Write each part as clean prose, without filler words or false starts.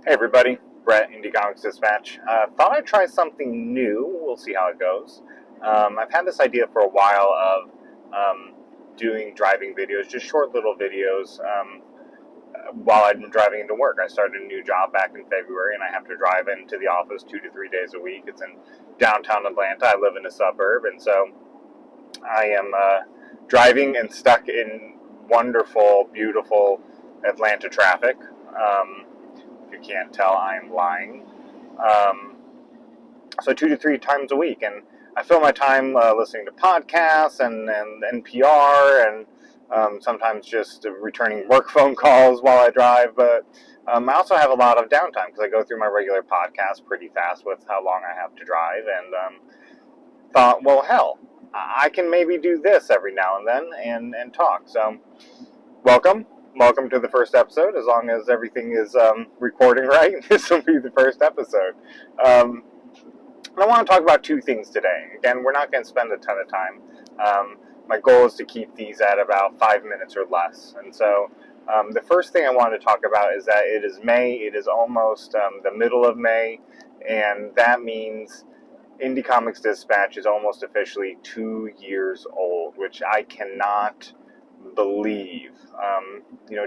Hey everybody, Brett, Indie Comix Dispatch. Thought I'd try something new. We'll see how it goes. I've had this idea for a while of doing driving videos, just short little videos while I'm driving into work. I started a new job back in February and I have to drive into the office 2 to 3 days a week. It's in downtown Atlanta. I live in a suburb, and so I am driving and stuck in wonderful, beautiful Atlanta traffic. If you can't tell, I'm lying. So 2 to 3 times a week, and I fill my time listening to podcasts and NPR, and sometimes just returning work phone calls while I drive. But I also have a lot of downtime because I go through my regular podcast pretty fast with how long I have to drive, and thought, well, hell, I can maybe do this every now and then and talk. So welcome to the first episode. As long as everything is recording right, this will be the first episode. I want to talk about two things today. Again, we're not going to spend a ton of time. My goal is to keep these at about 5 minutes or less. And so the first thing I want to talk about is that it is May. It is almost the middle of May, and that means Indie Comix Dispatch is almost officially 2 years old, which I cannot believe.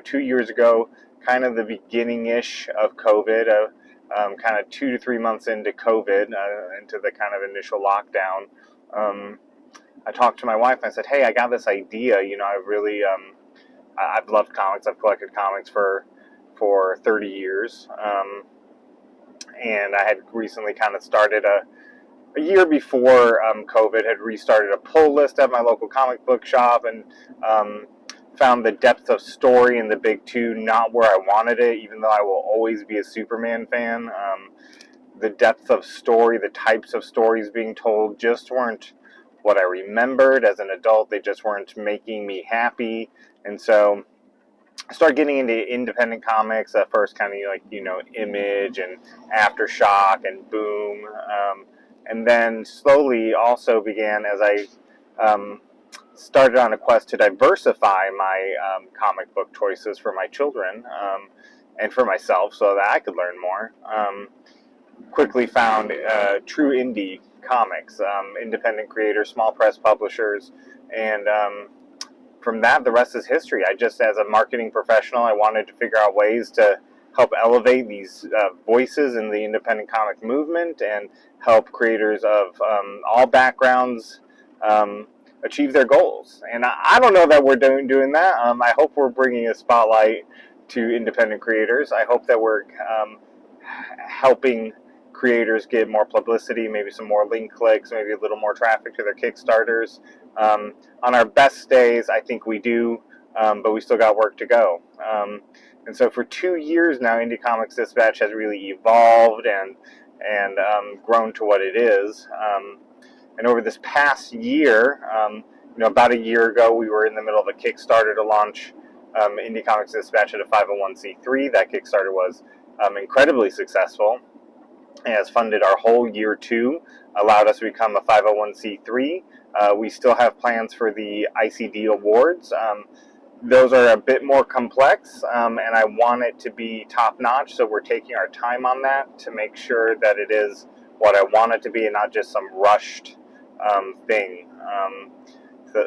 2 years ago, kind of the beginning-ish of COVID, kind of 2 to 3 months into COVID, into the kind of initial lockdown, I talked to my wife and I said, hey, I got this idea. I've loved comics. I've collected comics for 30 years. And I had recently kind of started a year before COVID, had restarted a pull list at my local comic book shop, and found the depth of story in the big two not where I wanted it, even though I will always be a Superman fan. The depth of story, the types of stories being told just weren't what I remembered as an adult. They just weren't making me happy. And so I started getting into independent comics, at first kind of Image and Aftershock and Boom. And then slowly also began, as I started on a quest to diversify my comic book choices for my children and for myself so that I could learn more. Quickly found true indie comics, independent creators, small press publishers, and from that, the rest is history. I just, as a marketing professional, I wanted to figure out ways to help elevate these voices in the independent comic movement and help creators of all backgrounds achieve their goals. And I don't know that we're doing that. I hope we're bringing a spotlight to independent creators. I hope that we're helping creators get more publicity, maybe some more link clicks, maybe a little more traffic to their Kickstarters. On our best days, I think we do, but we still got work to go. And so for 2 years now, Indie Comix Dispatch has really evolved and grown to what it is. And over this past year, about a year ago, we were in the middle of a Kickstarter to launch Indie Comix Dispatch at a 501c3. That Kickstarter was incredibly successful. It has funded our whole year 2, allowed us to become a 501c3. We still have plans for the ICD awards. Those are a bit more complex, and I want it to be top-notch, so we're taking our time on that to make sure that it is what I want it to be and not just some rushed thing,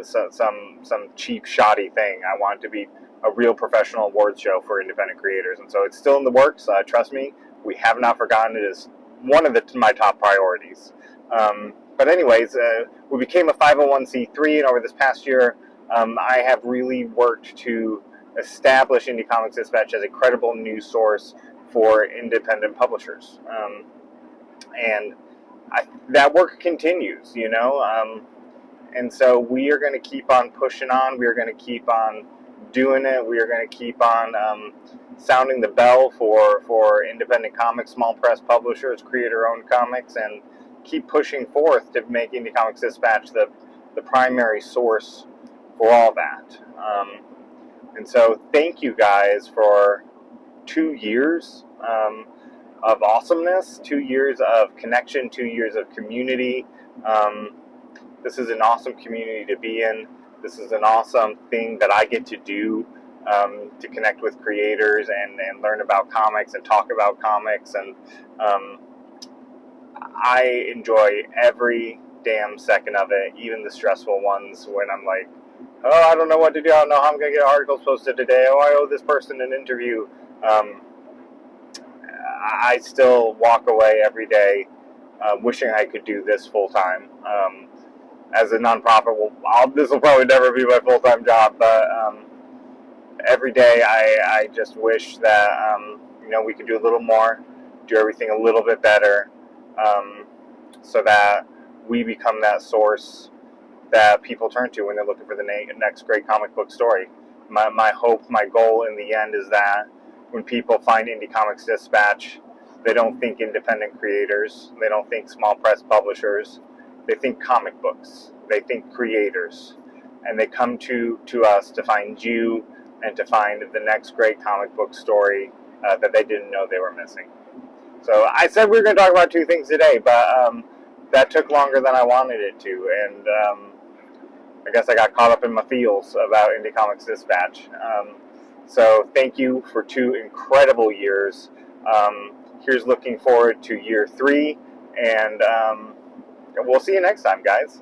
some cheap, shoddy thing. I want it to be a real professional awards show for independent creators, and so it's still in the works. Trust me, we have not forgotten. It is one of my top priorities. But anyways, we became a 501c3, and over this past year, I have really worked to establish Indie Comix Dispatch as a credible news source for independent publishers. And that work continues, and so we are going to keep on pushing on. We are going to keep on doing it. We are going to keep on sounding the bell for independent comics, small press publishers, creator-owned comics, and keep pushing forth to make Indie Comix Dispatch the primary source for all that. And so thank you guys for 2 years of awesomeness, 2 years of connection, 2 years of community. This is an awesome community to be in. This is an awesome thing that I get to do to connect with creators and learn about comics and talk about comics. And I enjoy every damn second of it, even the stressful ones when I'm like, oh, I don't know what to do. I don't know how I'm going to get articles posted today. Oh, I owe this person an interview. I still walk away every day wishing I could do this full time. As a nonprofit, this will probably never be my full-time job, but every day I just wish that we could do a little more, do everything a little bit better, so that we become that source that people turn to when they're looking for the next great comic book story. My hope, my goal in the end is that when people find Indie Comix Dispatch, they don't think independent creators, they don't think small press publishers, they think comic books, they think creators, and they come to us to find you and to find the next great comic book story that they didn't know they were missing. So I said we were going to talk about two things today, but that took longer than I wanted it to, and I guess I got caught up in my feels about Indie Comix Dispatch. So thank you for 2 incredible years. Here's looking forward to year 3, and we'll see you next time, guys.